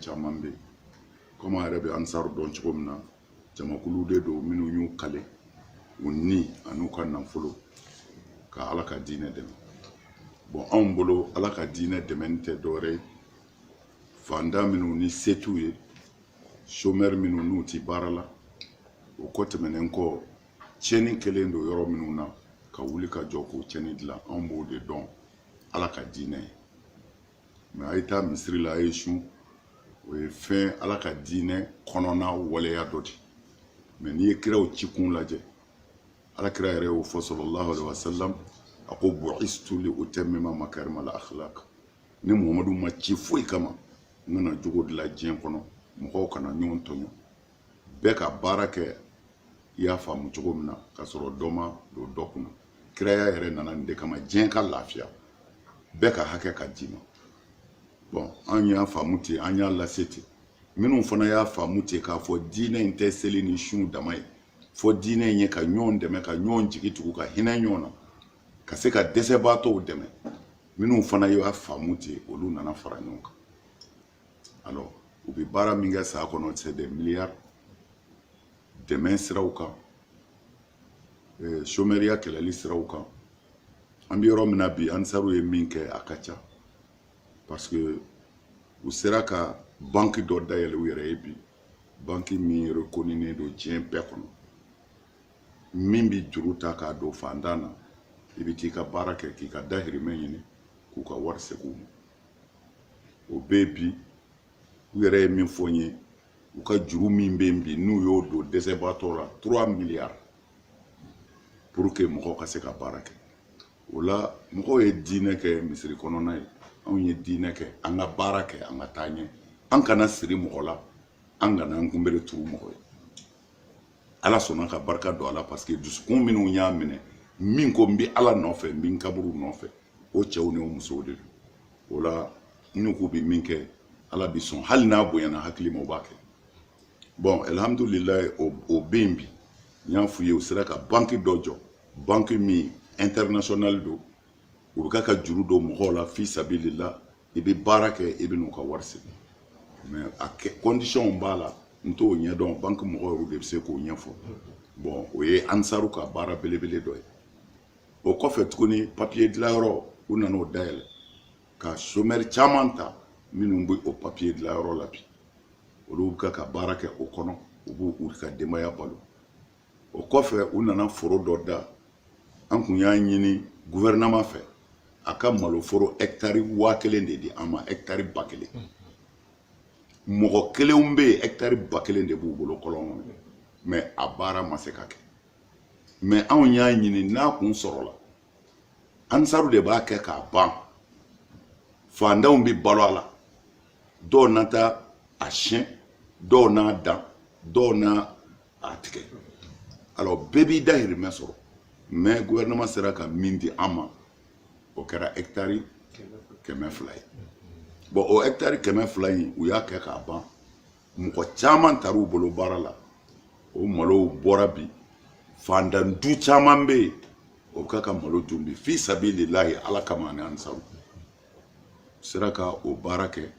caman bɛ komi an yɛrɛ bɛ ansaru dɔn cogo min na jamakulu de don minnu y'u kale u ni an'u ka nafolo ka ala ka diinɛ dɛmɛ bon anw bolo ala ka diinɛ dɛmɛni tɛ dɔwɛrɛ ye fantan minnu ni se t'u ye chômeur minnu n'u ti baara la o kɔ tɛmɛnen kɔ tiɲɛni kɛlen don yɔrɔ minnu na ka wuli ka jɔ k'o tiɲɛni dilan anw b'o de dɔn ala ka diinɛ ye mais a ye taa misiri la a ye sun o ye fɛn ala ka diinɛ kɔnɔna waleya dɔ di mais n'i ye kiraw cikun lajɛ ala kira yɛrɛ y'o fɔ sallallahu alaihi wasallam a ko bu'istu li utammima makarimal akhlaq ni muhamadu ma ci foyi kama n kana jogo dilan diɲɛ kɔnɔ mɔgɔw kana ɲɔgɔn tɔɲɔ bɛɛ ka baara kɛ i y'a faamu cogo min na ka sɔrɔ dɔ ma don dɔ kunna kiraya yɛrɛ nana nin de kama diɲɛ ka lafiya bɛɛ ka hakɛ ka d'i ma bon an y'a faamu ten an y'a lase ten minnu fana y'a faamu ten k'a fɔ diinɛ in tɛ seli ni sun dama ye fɔ diinɛ in ye ka ɲɔgɔn dɛmɛ ka ɲɔgɔn jigi tugu ka hinɛ ɲɔgɔn na ka se ka dɛsɛbaatɔw dɛmɛ minnu fana y'a faamu ten olu nana fara ɲɔgɔn kan alors u bɛ baara min kɛ san kɔnɔ c'est des milliards dɛmɛ siraw kan chômeuria kɛlɛli siraw kan an bɛ yɔrɔ min na bi ansaru ye min kɛ a ka ca parce que u sera ka banque dɔ dayɛlɛ u yɛrɛ ye bi banque min reconnue don diɲɛ bɛɛ kɔnɔ min bɛ juru ta k'a don fantan na i bɛ t'i ka baara kɛ k'i ka dahirimɛ ɲini k'u ka wari segin u ma o bɛɛ bi u yɛrɛ ye min fɔ n ye u ka juru min bɛ yen bi n'u y'o don dɛsɛbaatɔ la 3 milliards pour que mɔgɔw ka se ka baara kɛ o la mɔgɔw ye diinɛ kɛ misiri kɔnɔna ye anw ye diinɛ kɛ an ka baara kɛ an ka taa ɲɛ an kana siri mɔgɔ la an kana an kunbere turu mɔgɔ ye ala sɔnna ka barika don a la parce que dusukun minnu y'a minɛ min ko n bɛ ala nɔfɛ n bɛ n kaburu nɔfɛ o cɛw ni o musow de don o la n'u k'u bɛ min kɛ ala bɛ sɔn hali n'a bonyana hakili ma o b'a kɛ bon alhamdulilayi o bɛ yen bi n y'a f'u ye u sera ka banque dɔ jɔ banque min international don u bɛ ka juru don mɔgɔw la fi sabilillah i bɛ baara kɛ i bɛ n'u ka wari segin mais a kɛ condition b'a la n t'o ɲɛdɔn banque mɔgɔw yɛrɛ de bɛ se k'o ɲɛfɔ bon o ye ansaru ka baara belebele dɔ ye o kɔfɛ tuguni papier dilanyɔrɔ u nana o dayɛlɛ ka chômeur caman ta minnu bɛ o papier dilanyɔrɔ la bi olu bɛ ka baara kɛ o kɔnɔ u b'u ka denbaya balo o kɔfɛ u nana foro dɔ da an kun y'a ɲini gouvernement fɛ a ka maloforo hectare 1000 de di an ma hectare 1000 mɔgɔ kelenw bɛ yen hectare 1000 de b'u bolo kɔlɔn kɔnɔ mais a baara ma se ka kɛ mais anw y'a ɲini n'a kun sɔrɔla ansaru de b'a kɛ k'a ban fantanw bɛ balo a la dɔw na taa a siyɛn dɔw n'a dan dɔw n'a a tigɛ alors bɛɛ b'i dahirimɛ sɔrɔ mais gouvernement sera ka min di an ma o kɛra hectare 200 ye bon o hectare 200 in u y'a kɛ k'a ban mɔgɔ caman tar'u bolo baara la o malow bɔra bi fantan du caman bɛ yen o bɛ ka malo dun bi fi sabilillahi ala kama ani ansaru sera ka o baara kɛ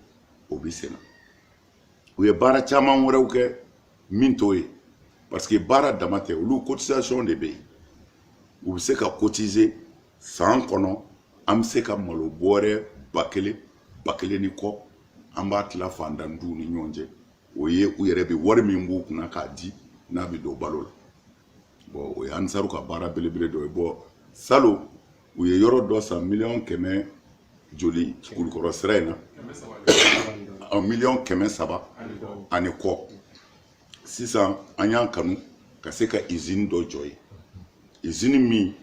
o bɛ senna u ye baara caman wɛrɛw kɛ min t'o ye parce que baara dama tɛ olu cotisation de bɛ yen u bɛ se ka cotiser san kɔnɔ an bɛ se ka malo bɔrɛ 1000 ni kɔ an b'a tila fantan duw ni ɲɔgɔn cɛ o ye u yɛrɛ bɛ wari min b'u kunna k'a di n'a bɛ don balo la bon o ye ansaru ka baara belebele dɔ ye bon salon u ye yɔrɔ dɔ san 100 joli kulukɔrɔ sira in na 300 ani kɔ sisan an y'an kanu ka se ka usine dɔ jɔ ye usine min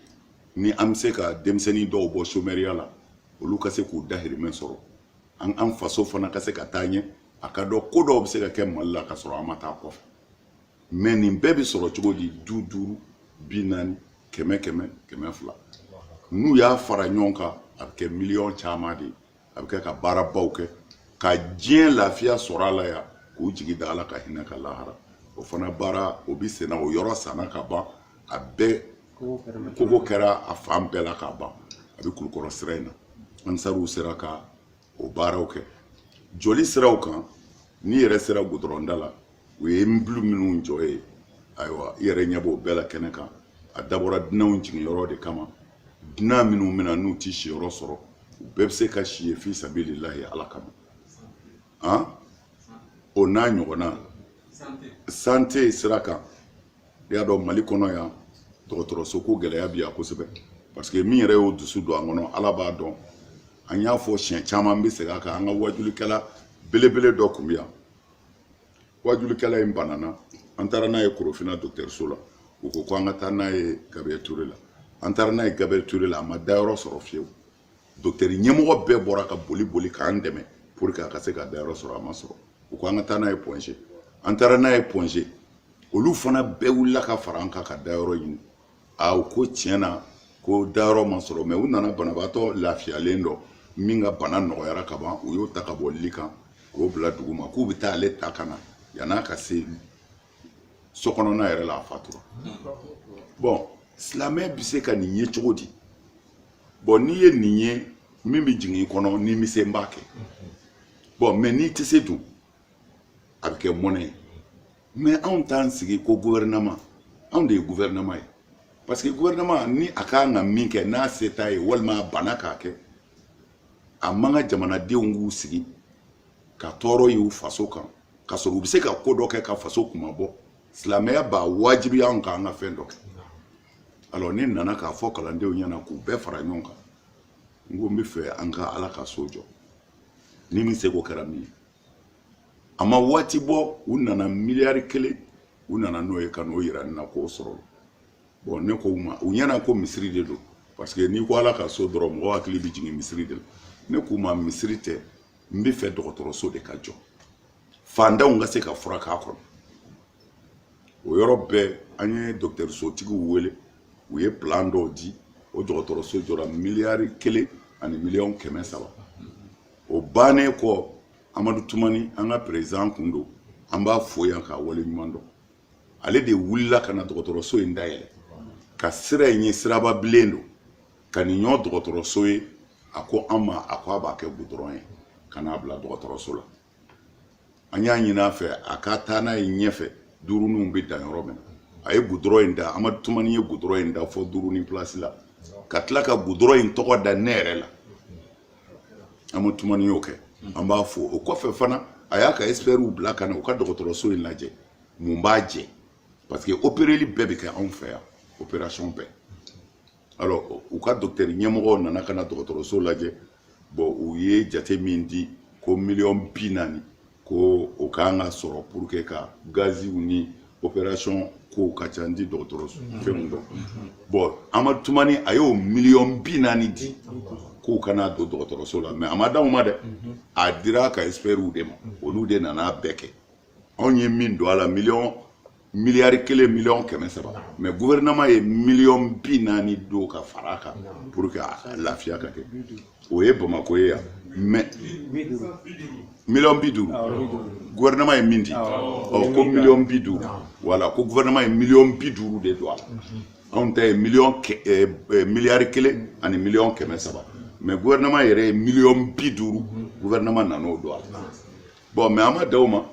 ni an bɛ se ka denmisɛnnin dɔw bɔ chômeuria la olu ka se k'u dahirimɛ sɔrɔ an faso fana ka se ka taa ɲɛ a ka dɔn ko dɔw bɛ se ka kɛ mali la ka sɔrɔ an ma taa kɔfɛ mais nin bɛɛ bɛ sɔrɔ cogo di 50, 40, 100, 200 n'u y'a fara ɲɔgɔn kan a bɛ kɛ miliyɔn caman de ye a bɛ kɛ ka baarabaw kɛ ka diɲɛ lafiya sɔrɔ a la yan k'u jigi da ala ka hinɛ ka lahara o fana baara o bɛ senna o yɔrɔ sanna ka ban a bɛɛ kogo kɛra a fan bɛɛ la ka ban a bɛ kulukɔrɔ sira in na ansaruw sera ka o baaraw kɛ joli siraw kan ni yɛrɛ sera goudronda la u ye mbulu minnu jɔ ye ayiwa i yɛrɛ ɲɛ b'o bɛɛ la kɛnɛ kan a dabɔra dunanw jiginyɔrɔ de kama dunan minnu bɛna n'u ti siyɔrɔ sɔrɔ u bɛɛ bɛ se ka si ye fi sabilillahi ala kama o n'a ɲɔgɔnna santé sira kan i y'a dɔn Mali kɔnɔ yan dɔgɔtɔrɔso ko gɛlɛya bi yan kosɛbɛ parce que min yɛrɛ y'o dusu don an kɔnɔ ala b'a dɔn an y'a fɔ siɲɛ caman bɛ segin a kan an ka wajulikɛla belebele dɔ tun bɛ yan wajulikɛla in banana an taara n'a ye Korofina dɔgɔtɔrɔso la u ko an ka taa n'a ye Gabriel Ture la an taara n'a ye Gabriel Ture la a ma dayɔrɔ sɔrɔ fiyewu dɔgɔtɔrɔ ɲɛmɔgɔ bɛɛ bɔra ka boli k'an dɛmɛ pour que a ka se ka dayɔrɔ sɔrɔ a ma sɔrɔ u ko an ka taa n'a ye Point-G an taara n'a ye Point-G olu fana bɛɛ wulila ka fara an kan ka dayɔrɔ ɲini u ko tiɲɛ na ko dayɔrɔ ma sɔrɔ mais u nana banabaatɔ lafiyalen dɔ min ka bana nɔgɔyara ka ban u y'o ta ka bɔ li kan k'o bila dugu ma k'u bɛ taa ale ta ka na yan'a ka se so kɔnɔna yɛrɛ la a fatura bon silamɛ bɛ se ka nin ye cogo di bon n'i ye nin ye min bɛ jigin i kɔnɔ ni misɛn b'a kɛ bon mais n'i tɛ se dun a bɛ kɛ mɔnɛ ye mais anw t'an sigi ko gouvernement anw de ye gouvernement ye parce que gouvernement ni a kan ka min kɛ n'a se t'a ye walima a banna k'a kɛ a man ka jamanadenw k'u sigi ka tɔɔrɔ y'u faso kan ka sɔrɔ u bɛ se ka ko dɔ kɛ ka faso kuma bɔ silamɛya b'a wajibiya anw kan an ka fɛn dɔ kɛ alors ne nana k'a fɔ kalandenw ɲɛna k'u bɛɛ fara ɲɔgɔn kan n ko n bɛ fɛ an ka ala ka so jɔ ni min seko kɛra min ye a ma waati bɔ u nana miliyari 1 u nana n'o ye ka n'o yira n na k'o sɔrɔ bon ne ko u ma u ɲɛna ko misiri de don parce que n'i ko ala ka so dɔrɔn mɔgɔ hakili bɛ jigin misiri de la ne k'u ma misiri tɛ n bɛ fɛ dɔgɔtɔrɔso de ka jɔ fantanw ka se ka fura k'a kɔnɔ o yɔrɔ bɛɛ an ye dɔgɔtɔrɔsotigiw wele u ye plan dɔw di o dɔgɔtɔrɔso jɔra miliyari 1 ani miliyɔn 300 o bannen kɔ Amadu Tumani an ka président kun don an b'a fo yan k'a wale ɲuman dɔn ale de wulila ka na dɔgɔtɔrɔso in dayɛlɛ ka sira in ye siraba bilen don ka nin ɲɔ dɔgɔtɔrɔso ye a ko an ma a ko a b'a kɛ goudron ye ka n'a bila dɔgɔtɔrɔso la an y'a ɲini a fɛ a ka taa n'a ye ɲɛfɛ duuruninw bɛ dan yɔrɔ min a ye goudron in da Amadu Tumani ye goudron in da fɔ duurunin place la ka tila ka goudron in tɔgɔ da ne yɛrɛ la Amadu Tumani y'o kɛ an b'a fo o kɔfɛ fana a y'a ka experts bila ka na u ka dɔgɔtɔrɔso in lajɛ mun b'a jɛ parce que opéreli bɛɛ bɛ kɛ anw fɛ yan opération bɛɛ alors u ka docteur ɲɛmɔgɔw nana ka na dɔgɔtɔrɔso lajɛ bon u ye jate min di ko miliyɔn 40 ko o kan ka sɔrɔ pour que ka gaziw ni opération ko ka ca di dɔgɔtɔrɔso fɛnw dɔn bon Amadu Tumani a y'o miliyɔn 40 di k'u kana don dɔgɔtɔrɔso la mais a ma d'anw ma dɛ a dira ka experts de ma olu de nana bɛɛ kɛ anw ye min don a la miliyari 1 miliyɔn 300 mais gouvernement ye miliyɔn 40 don ka fara kan pour que lafiya ka kɛ o ye Bamako ye yan mais miliyɔn 50 gouvernement ye min di ko miliyɔn 50 voilà ko gouvernement ye miliyɔn 50 de don a la anw ta ye miliyari 1 ani miliyɔn 300 mais gouvernement yɛrɛ ye miliyɔn 50 gouvernement nan'o don a la bon mais an ma da o ma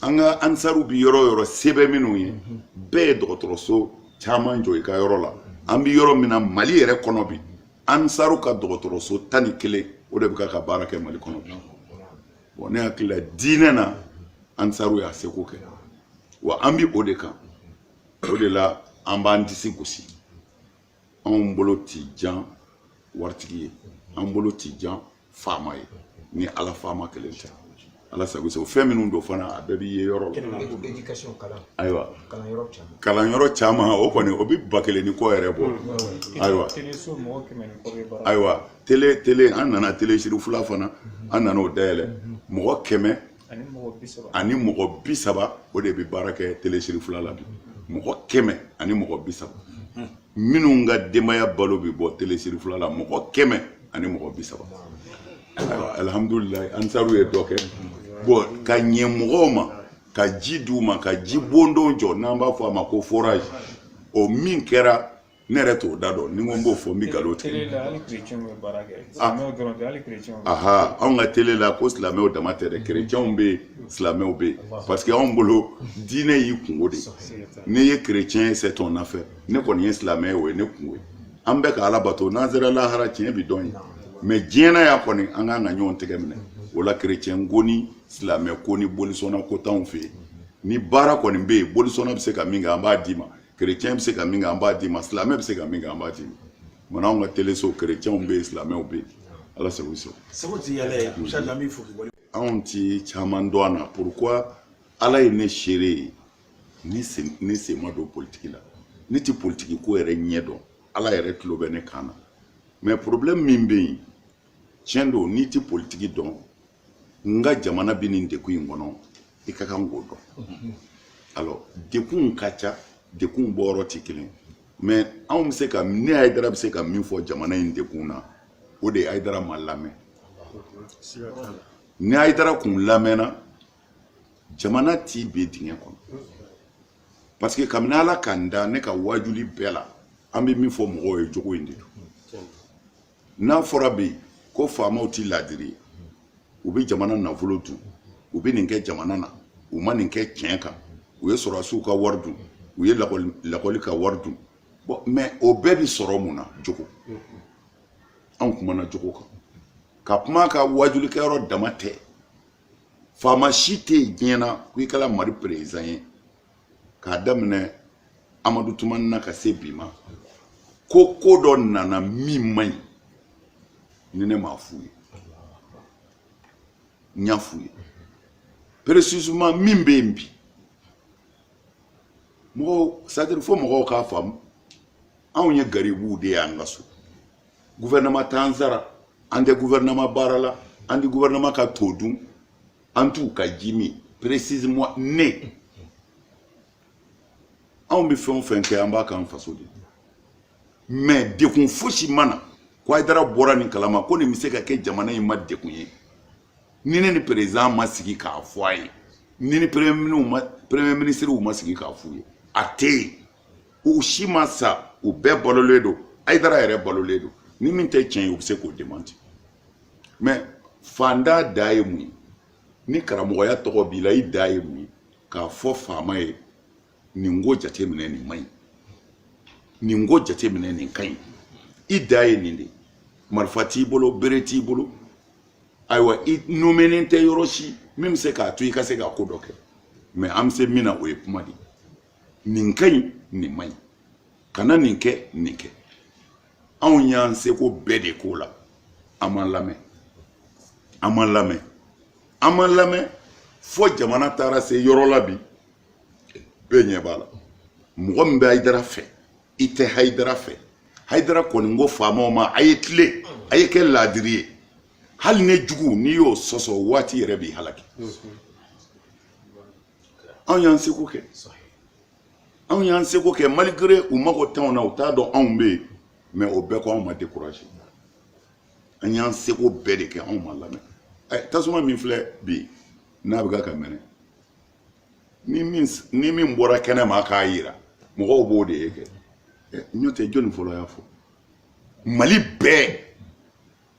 an ka ansaru bi yɔrɔ yɔrɔ sɛbɛn minnu ye bɛɛ ye dɔgɔtɔrɔso caman jɔ i ka yɔrɔ la an bi yɔrɔ min na Mali yɛrɛ kɔnɔ bi ansaru ka dɔgɔtɔrɔso 11 o de bɛ ka baara kɛ Mali kɔnɔ bi bon ne hakili la diinɛ na ansaru y'a seko kɛ wa an bi o de kan o de la an b'an disi gosi anw bolo ti jan waritigi ye an bolo ti jan faama ye ni ala faama kelen tɛ ala sago sago fɛn minnu don fana a bɛɛ b'i ye yɔrɔ la ayiwa kalanyɔrɔ caman o kɔni o bɛ ba kelen ni kɔ yɛrɛ bɔ ayiwa tele an nana tele sirifula fana an nana o dayɛlɛ mɔgɔ 100 ani mɔgɔ 30 o de bɛ baara kɛ tele sirifula la bi mɔgɔ 100 ani mɔgɔ 30 minnu ka denbaya balo bɛ bɔ tele sirifula la mɔgɔ 100 ani mɔgɔ 30 ayiwa alhamdulilayi ansaru ye dɔ kɛ bon ka ɲɛ mɔgɔw ma ka ji d'u ma ka ji bondon jɔ n'an b'a fɔ a ma ko forage o min kɛra nere to dado ni ngombo fo mi galoti télé la ali chrétien be barake silamé do do ali chrétien aha on ga télé la ko silamé o damate de chrétien be silamé o be parce que on bolo dine yi kungo de ne ye chrétien c'est ton affaire ne ko ni silamé o ne kungo ambe ka ala bato nazira la hara tien bi don mais diena ya ko ni anga nga nyon tegemne wala chrétien goni silamé ko ni bolisona ko tan fe ni bara ko ni be bolisona be se ka minga amba dima chrétien be se ka minga amba dima silamé be se ka minga amba dima mana on ga télé so chrétien be islamé o be ala solution saboti yale mushalla mi fuki wali on ti chaman doana pourquoi ala ne chéri ni c'est moi de politique là ni ti politique ko ere nyedo ala ere tlobe ne kana mais problème mimbe chendo ni ti politique don nga jamana binin de ku ngono ikaka ngodo alors de ku kacha de ku boro tikilin mais on sait que ni aidara se ka min fo jamana inde kuna o de aidara malame ni aidara kun lamena jamana ti be dinge kon parce que kamina la kanda ne ka wajuli bela ambe min fo mo e jogo inde na forabe ko fama uti ladiri ubi jamana na volotu ubi ninke jamana na uma ninke kenka uye sorasu ka wardu uye lakoli ka wardu bon mais au bébé soromuna joko on kuma na joko ka kuma ka wajuli ka ro damate pharmacie gena ku kala mari président ka damne Amadou Toumane ka sebima ko don nana mi mai ni ne ma fuye nya fuye précisément mimbembi mo c'est-à-dire faut mo ka fam on ye garibu de angasu gouvernement tanzara ande gouvernement barala ande gouvernement ka todun antu ka jimi précisément né on be fait que amba kan faso de mais de kun foshi mana ko aidara bora ni kalama ko ni miseka ke jamana yi madde kunye ni ne ni président masigi ka foye ni ni premier ministre ou masigi ka foye ate o shimasa o be bololedo aidara ere bololedo ni min te chen o se ko démentir mais fanda daimu ni karamo ya to bila i daimu ka fo fama e ni ngo jate mene ni mai ni ngo jate mene ni kai i dai ni ndi marfati bolo bereti bolo aywa i nomenente yoroshi même se ka tu ka se ka kodoke mais am se mina o e pumadi ni kai ni mai kana ninke on yan se ko bede ko la aman lame fo jamana tara se yoro labi benye bala mo mbe aidara fe ite haidara fe haidara ko ngo fama ma ayetle ayeke ladiriye hal ne jugu ni yo soso wati rebi halaki on yan se ko ke malgré ou mako tan na uta do on be mais au bec on m'a découragé on yan se ko bede ke on m'a lame tasuma mi fle bi na biga ka mene ni min bora kene ma ka yira mo go bo de yeke nyote joni folo ya fo mali be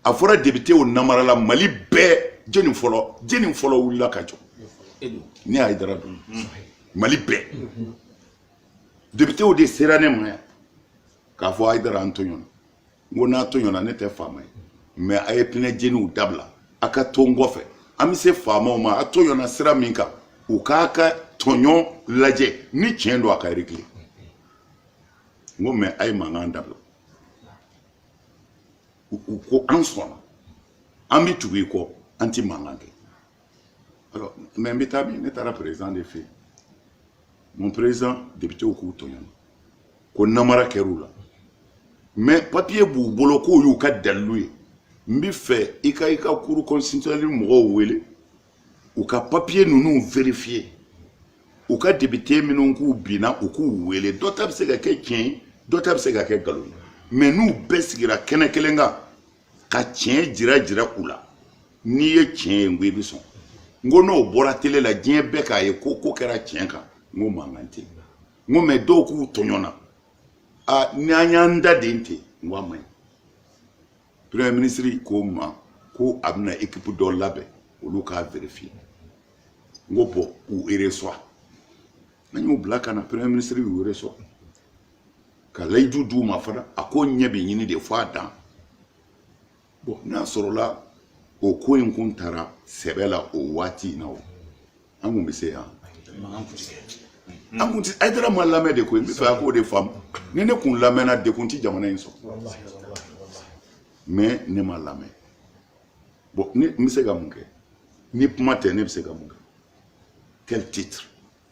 afora député o namara la mali be joni folo wula ka jo ni ay dara do mali be député o de serane ma ka fo ay dara antonio ngona antonio na nete fama mais ay pine jeni dabla aka tongo fe ami se fama ma antonio na sera minka o kaka tonyo laje ni chendo aka rikli ngome ay manganda dabla ko ansona ami tuwi ko anti mangange alors mais mbitabi netara président des faits mon président député au Koutonyan ko namara kerula mais papier bu bolo ko yu ka daluye mbi fait ika cour constitutionnel mo wele ou ka papier nous vérifier ou ka député minun ku bina ou ku wele dotab se ga kien dotab se ga ke galo mais nous besigira kenekelenga ka tien jira kula ni ye tien ngwe bi son ngono bora tele la dien beka ye ko kera tien ka ngo mangante ngo me do ku tonyona a nyanyanda dente ngwamai premier ministre ko ma ko abna équipe do labe olu ka vérifier ngopo ou ereso nanyu blaka na premier ministre u ereso ka laydu du ma fada ako nyabe nyini de fois dan bon na sorola o ko en kuntara sebela o wati na o amu be se ya amunti aidara ma lamé de ko mi fa ko de fam ni ne kun lamé na de kun ti jamana yin so mais ne ma lamé bon ni mi se ga munke ni pumate ne se ga munke quel titre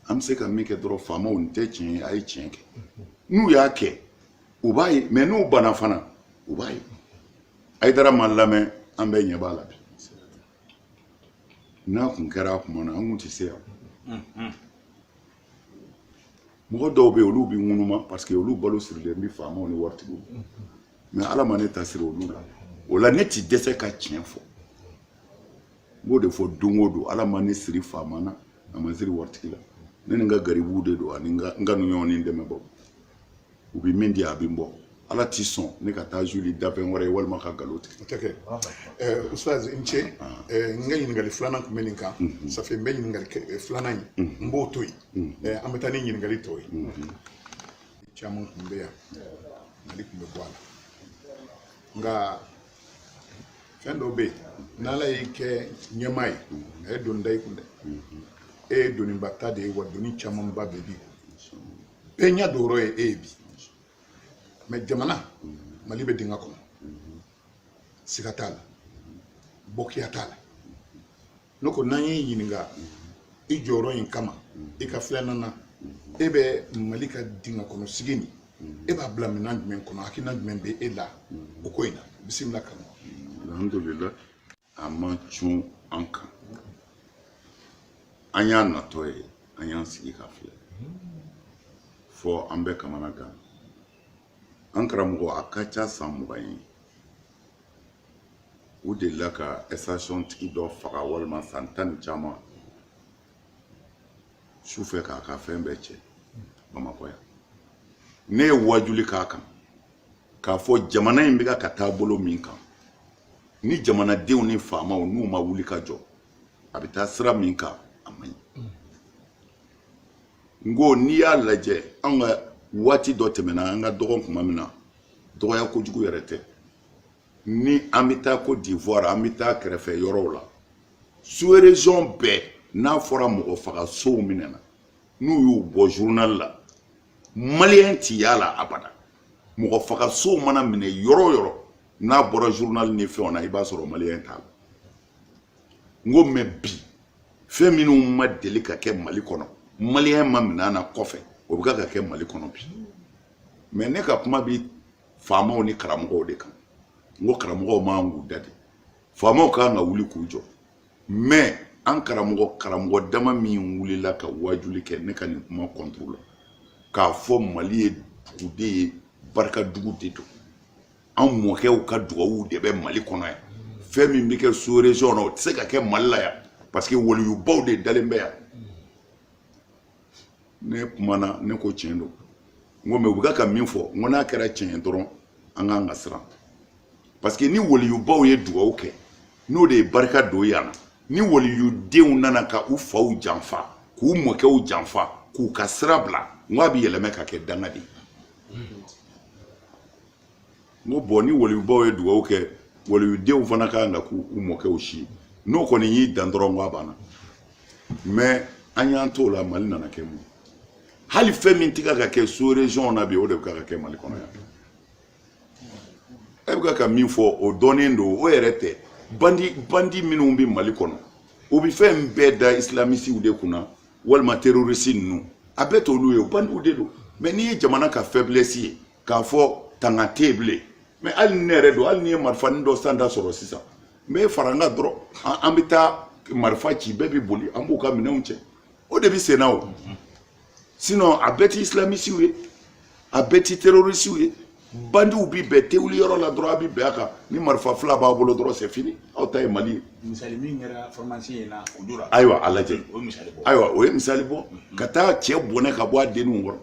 am se ka mi ke dro fama on te chin ay chin ke nu ya ke o bayi mais nu bana fana o bayi aidara ma lamé ambe nya bala bi na kun kara kuma na amunti se mo do be olu bi ngunuma parce que olu balo sur les mi fama on worti mais ala mané tasir olu la o la neti dese ka tien fo mo de fo dungodo ala mané siri fama na amaziri worti la nene nga garibu de do aninga nganu nyoni ndeme bob ubi mendi abimbo ala tison ne ka ta juli dapen wore wal maka galote ok ustaz inche ngay ngali flana ko meninka ça fait mbey ngali flana yi mbo toy ametani nyi ngali toy chamu mbeya ngali kumbe bwala nga fendo be nala yike nyamai don dai kunde doni batade wa doni chamu ba bebi penya doro ebi mais jamana mali be dinga ko sikatala bokiyatala noko nanyi yininga ijoro yin kama ika flana na ebe malika dinga kono sigini eba blam management kono akina membe ela okoina bismillah kan alhamdulillah amma chun anka anya na toy anya sigi ka fle fo ambe kamana ga ankara mugo akacha samugayin ou de la ka station tiki do faga walma santan chama soufe ka fembe che bamako ya ne wajuli ka fo jamana imbiga katabolo minka ni jamana dew ni fama o nu ma wuli ka jo abita sira minka amai ngo ni ya laje anga wati do temena anga dogon kuma mina doya ko jugu yerete ni amita ko d'Ivoire amita krefe yorola sous région B na fora mo faka so minena nu yu bo journal la malien ti yala abada mo faka so mana mine yoro na bora journal ni fe ona iba soro malien ta ngo me bi feminu ma delika ke mali kono malien ma mina na kofe obuka ka ke mali kono bi mais ne ka kuma bi fama oni karamogo de kan ngo karamogo ma ngu dadi fama ka nga wuli kujo mais an karamogo dama mi wuli la ka wajuli ke ne kan kuma contrôle ka fo mali dugude barka dugude to an mo ke o ka duwa de be mali kono ya femi mi ke sous région no tse ka ke malla ya parce que woli yu bawde dalembe ya ne kumana ne ko chendo ngome buka ka minfo ngona kera chen doron anga ngasra parce que ni woli yu bawo ye duwa oke no de barka do yana ni woli yu dew nana ka u fa u janfa ku mo ke u janfa ku kasrabla ngwabi yeleme ka ke dangadi no boni woli yu bawo ye duwa oke woli yu dew fana ka nga ku u mo ke u shi no ko ni yi dandoro ngwabana mais anyanto la mali nana ke mu hali femi tika ka ke sous région na bi o de ka ke mali kono ya ebuka ka min fo o donendo o yerete bandi minnu bi mali kono o bi fem beda islamisi ude kuna walma terroriste nu abeto lu yo bandi ude do mais ni jamana ka faiblesse ka fo tanga table mais al nere do al ni marfa ndo standa soro sisa mais faranga dro ambita marfa ci bebi boli ambuka minunche o de bi senao sinon abeti islamisi we abeti terroriste we bandi ubi bete uli yoro la droit bi beaka ni marfa fla ba bolo droit c'est fini auta e mali misali mi ngara formation na odura aywa alaje o misali bo aywa o misali bo kata che bone ka bo adenu ngor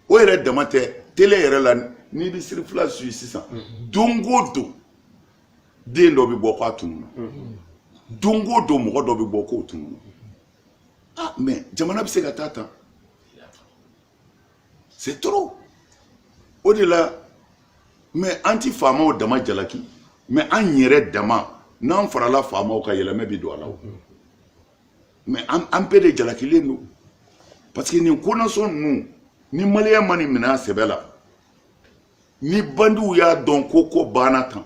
o ere damate tele ere la n'i bɛ siri fila suyi sisan don o don den dɔ bɛ bɔ k'a tunun don o don mɔgɔ dɔ bɛ bɔ k'o tunun ah mais jamana bɛ se ka taa tan c'est trop o de la mais an ti faamaw dama jalaki mais an yɛrɛ dama n'an farala faamaw ka yɛlɛmɛ bi don a la mais an bɛɛ de jalakilen don parce que nin konasɔn ninnu ni maliyɛn ma nin minɛ a sɛbɛ la ni bandiw y'a dɔn ko banna tan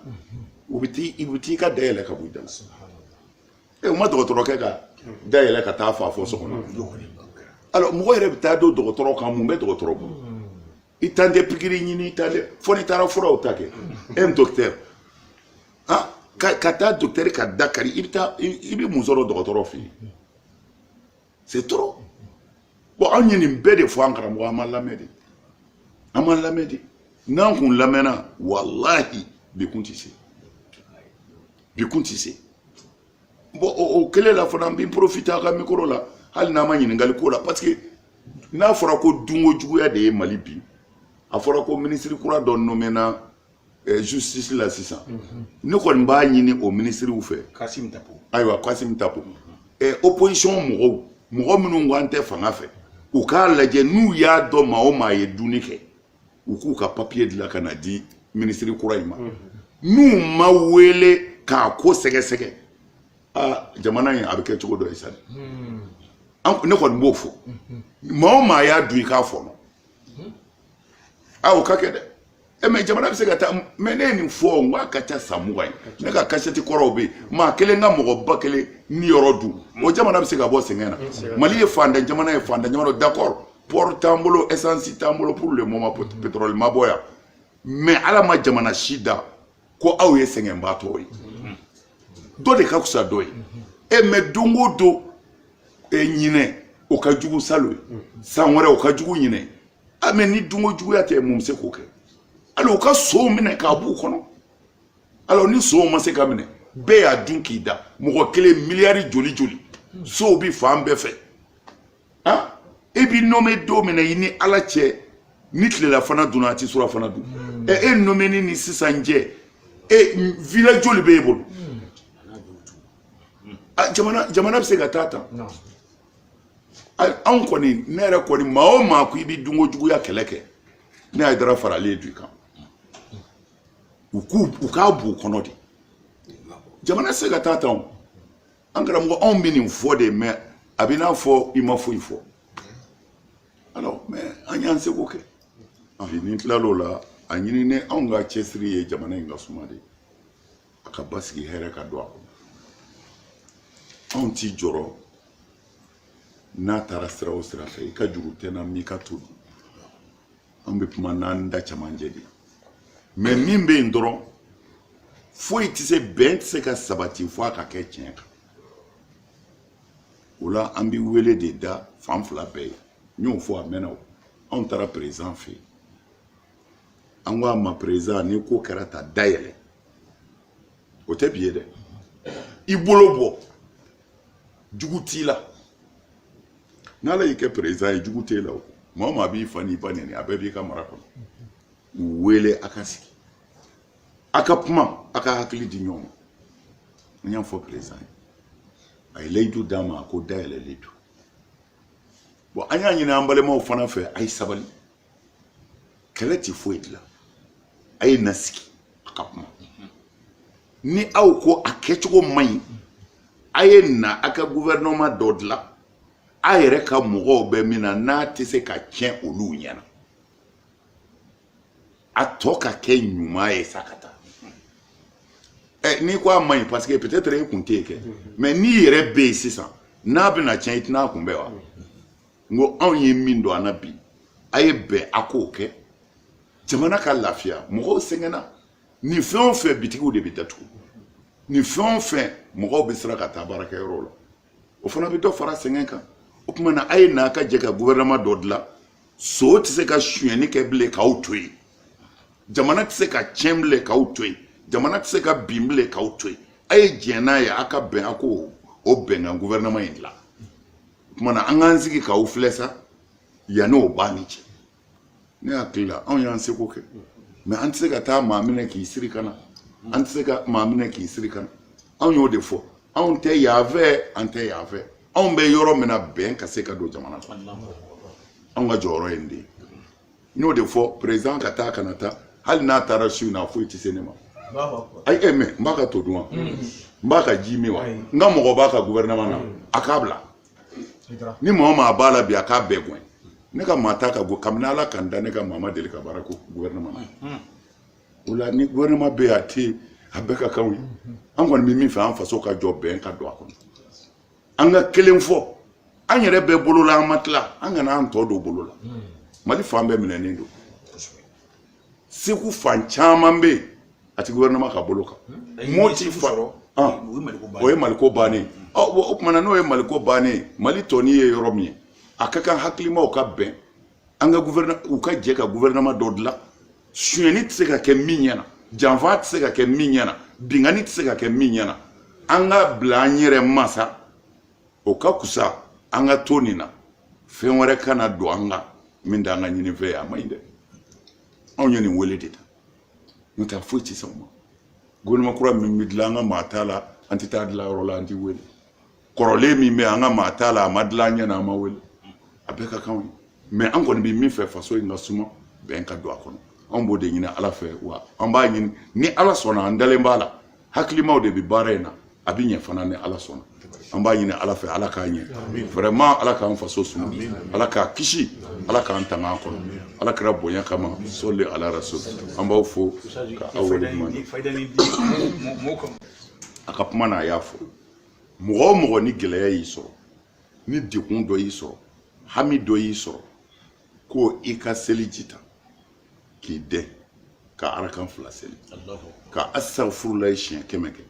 u bɛ t'i ka dayɛlɛ ka bɔ i da la u ma dɔgɔtɔrɔkɛ ka dayɛlɛ ka taa fa fɔ so kɔnɔ alors mɔgɔ yɛrɛ bɛ taa don dɔgɔtɔrɔ kan mun bɛ dɔgɔtɔrɔ bolo i t'an tɛ pikiri ɲini i t'an tɛ fo n'i taara furaw ta kɛ un docteur ah ka taa docteur ka da kari i bɛ mun sɔrɔ dɔgɔtɔrɔ fɛ yen c'est trop bon an ye nin bɛɛ de fɔ an karamɔgɔ an ma lamɛn de n'an kun lamɛnna walahi bi kun tɛ se bon o kɛlen la fana an bɛ profiter a ka micro la hali n'an ma ɲininkali k'o la parce que n'a fɔra ko dunko juguya de ye Mali bi a fɔra ko ministre kura dɔ nommé na justice la sisan ne kɔni b'a ɲini o ministrew fɛ Kassim Tapo ayiwa Kassim Tapo opposition mɔgɔ minnu ko an tɛ fanga fɛ u k'a lajɛ n'u y'a dɔn maa o maa ye dunni kɛ u k'u ka papier dilan ka na di ministre kura in ma n'u ma wele k'a ko sɛgɛsɛgɛ jamana in a bɛ kɛ cogo dɔ ye sa ne kɔni b'o fɔ maa o maa y'a dun i k'a fɔ o ka kɛ dɛ mais jamana bɛ se ka taa mais ne ye nin fɔ n k'a ka ca san 20 ye ne ka kasɛti kɔrɔw bɛ yen maa kelen ka mɔgɔ ba kelen ni yɔrɔ dun o jamana bɛ se ka bɔ sɛgɛn na Mali ye fantan jamana d'accord port t'an bolo essence t'an bolo pour le moment pétrole ma bɔ yan mais ala ma jamana si da ko aw ye sɛgɛnbaatɔ ye dɔ de ka fisa dɔ ye mais don o don ɲinɛ o ka jugu salo ye san wɛrɛ o ka jugu ɲinɛ mais ni dunko juguya tɛ mun bɛ se k'o kɛ alors u ka sow minɛ k'a b'u kɔnɔ alors ni sow ma se ka minɛ bɛɛ y'a dun k'i da mɔgɔ kelen miliyari joli sow bi fan bɛɛ fɛ e bi nommé don min na i ni ala cɛ ni tilela fana dunna a ti sura fana dun e nommé ni sisan cɛ village joli b'e bolo jamana bɛ se ka taa tan anw kɔni ne yɛrɛ kɔni maa o maa ko i bɛ dunko juguya kɛlɛ kɛ ne y'a dara faralen du kan u k'a b'u kɔnɔ de jamana tɛ se ka taa tan an karamɔgɔ anw bɛ nin fɔ de mais a bɛ n'a fɔ i ma foyi fɔ alors mais an y'an seko kɛ ni tilal'o la a ɲini ne anw ka cɛsiri ye jamana in ka suma de a ka basigi hɛrɛ ka don a kɔnɔ anw t'i jɔrɔ n'a taara sira o sira fɛ i ka juru tɛ na m'i ka to dun an bɛ kuma n'an da cɛmancɛ de mais min bɛ yen dɔrɔn foyi tɛ se bɛn tɛ se ka sabati fo a ka kɛ tiɲɛ kan o la an bɛ wele de da fan fila bɛɛ ye n y'o fɔ a mɛnna o anw taara président fɛ yen an ko a ma président ni ko kɛra ta dayɛlɛ o tɛ bi ye dɛ i bolo bɔ jugu t'i la n'ala y'i kɛ président ye jugu t'e la o maa o maa b'i fa n'i ba nɛni a bɛɛ b'i ka mara kɔnɔ u wele a ka sigi a ka kuma a ka hakili di ɲɔgɔn ma n y'a fɔ président ye a ye layidu d'a ma a ko dayɛlɛlen don bon an y'a ɲini an balimaw fana fɛ a ye sabali kɛlɛ tɛ foyi dilan a ye na sigi a ka kuma ni aw ko a kɛcogo man ɲi a ye na a ka gouvernement dɔ dilan a yɛrɛ ka mɔgɔw bɛ min na n'a tɛ se ka tiɲɛ olu ɲɛna a tɔ ka kɛ ɲuman ye sa ka taa n'i ko a man ɲi parce que peut-être e kun t'e kɛ mais n'i yɛrɛ bɛ yen sisan n'a bɛna tiɲɛ i tɛna a kunbɛn wa n ko anw ye min don an na bi a ye bɛn a k'o kɛ jamana ka lafiya mɔgɔw sɛgɛnna ni fɛn o fɛn bitigiw de bɛ datugu ni fɛn o fɛn mɔgɔw bɛ siran ka taa baarakɛyɔrɔ la o fana bɛ dɔ fara sɛgɛn kan o tuma na a ye n'a ka jɛ ka gouvernement dɔ dilan so tɛ se ka sonyɛni kɛ bilen k'aw to yen jamana tɛ se ka tiɲɛ bilen k'aw to yen jamana tɛ se ka bin bilen k'aw to yen a ye diɲɛ n'a ye a ka bɛn a k'o bɛnkan gouvernement in dilan o tuma na an k'an sigi k'aw filɛ sa yanni o b'a ni cɛ ne hakili la anw y'an seko kɛ mais an tɛ se ka taa maa minɛ k'i siri ka na an tɛ se ka maa minɛ k'i siri ka na anw y'o de fɔ anw tɛ yaafɛ an tɛ yaafɛ anw bɛ yɔrɔ min na bɛn ka se ka don jamana kɔnɔ anw ka jɔyɔrɔ ye nin de ye n y'o de fɔ président ka taa kana taa hali n'a taara su in na foyi tɛ se ne ma ayi mɛ n b'a ka to dun wa n b'a ka ji min wa n ka mɔgɔ b'a ka gouvernement na a k'a bila ni mɔgɔ maa b'a la bi a k'a bɛɛ gɛn ne ka maa t'a ka kabini ala kan da ne ka maa ma deli ka baara ko gouvernement na o la ni gouvernement bɛ yen a tɛ a bɛɛ ka kanw ye an kɔni bɛ min fɛ an faso ka jɔ bɛn ka don a kɔnɔ an ka kelen fɔ an yɛrɛ bɛɛ bolo la an ma tila an kana an tɔ don bolo la mali fan bɛɛ minɛnen don segu fan caman bɛ yen a ti gouvernement ka bolo kan moti fa o ye maliko bannen o tuma na n'o ye maliko bannen mali tɔni ye yɔrɔ min ye a ka kan hakilimaw ka bɛn an ka u ka jɛ ka gouvernement dɔ dilan sonyɛni tɛ se ka kɛ min ɲɛna janfa tɛ se ka kɛ min ɲɛna bingani tɛ se ka kɛ min ɲɛna an ka bila an yɛrɛ masa o ka kusa an ka to nin na fɛn wɛrɛ kana don an ka min t'an ka ɲinifɛn ye a ma ɲi dɛ anw ye nin wele de ta n'o tɛ foyi tɛ se o ma gouvernement kura min bɛ dilan an ka maa t'a la an tɛ taa dilan yɔrɔ la an tɛ wele kɔrɔlen min bɛ an ka maa t'a la a ma dilan ɲɛna an ma wele a bɛɛ ka kan ye mais an kɔni bɛ min fɛ faso in ka suma bɛn ka don a kɔnɔ an b'o de ɲini ala fɛ wa an b'a ɲini ni ala sɔnna an dalen b'a la hakilimaw de bɛ baara in na a bɛ ɲɛ fana ni ala sɔnna an b'a ɲini ala fɛ ala k'a ɲɛ vraiment ala k'an faso suma ala k'a kisi ala k'an tanga an kɔnɔ ala kɛra bonya kama sɔli ala rasul an b'aw fo ka aw waleɲuman a ka kuma na a y'a fɔ mɔgɔ o mɔgɔ ni gɛlɛya y'i sɔrɔ ni dekun dɔ y'i sɔrɔ hami dɔ y'i sɔrɔ ko i ka seliji ta k'i dɛn ka arakan 2 seli ka astaghfirullah siɲɛ 100 kɛ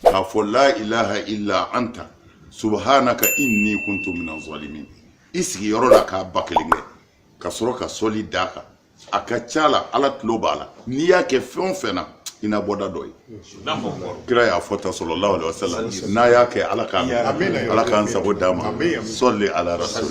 k'a fɔ la ilaha illa anta subhanaka inni kuntu minaz zalimin i sigiyɔrɔ la k'a ba kelen kɛ ka sɔrɔ ka sɔli d'a kan a ka ca la ala tulo b'a la n'i y'a kɛ fɛn o fɛn na i na bɔda dɔ ye kira y'a fɔ ta sallallahu alaihi wasallam n'a y'a kɛ ala k'an sago d'a ma sɔli ala rasul